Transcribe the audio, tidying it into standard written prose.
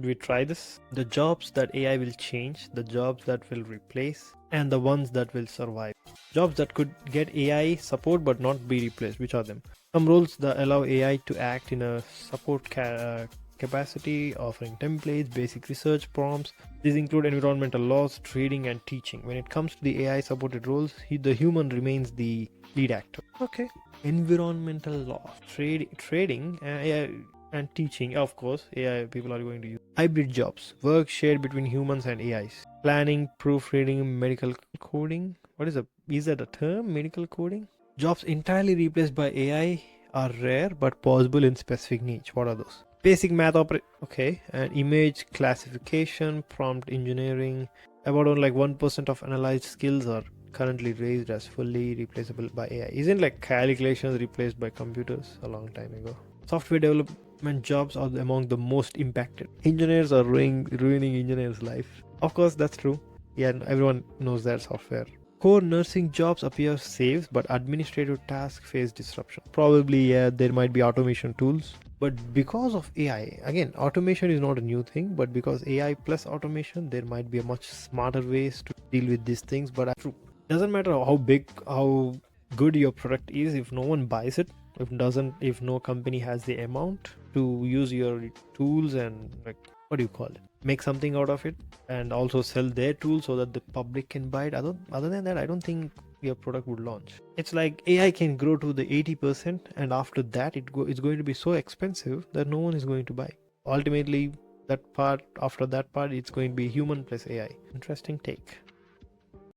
Should we try this? The jobs that AI will change, the jobs that will replace, and the ones that will survive. Jobs that could get AI support but not be replaced. Which are them? Some roles that allow AI to act in a support capacity, offering templates, basic research prompts. These include environmental laws, trading, and teaching. When it comes to the AI supported roles, the human remains the lead actor. Okay. Environmental law, trading, AI, and teaching. Of course, AI people are going to use. Hybrid jobs, work shared between humans and AIs. Planning, proofreading, medical coding. What is that a term? Medical coding? Jobs entirely replaced by AI are rare but possible in specific niche. What are those? Basic math okay, and image classification, prompt engineering. About only like 1% of analyzed skills are currently raised as fully replaceable by AI. Isn't like calculations replaced by computers a long time ago? Software development jobs are among the most impacted. Engineers are ruining engineers' life. Of course, that's true. Yeah, everyone knows that. Software core nursing jobs appear safe, but administrative tasks face disruption. Probably, yeah, there might be automation tools. But because of AI, again, automation is not a new thing, but because AI plus automation, there might be a much smarter ways to deal with these things. But true, doesn't matter how big, how good your product is, if no one buys it, if no company has the amount to use your tools and like, what do you call it, make something out of it, and also sell their tool so that the public can buy it. Other than that, I don't think your product would launch. It's like AI can grow to the 80%, and after that it's going to be so expensive that no one is going to buy. Ultimately, that part, after that part, it's going to be human plus AI. Interesting take.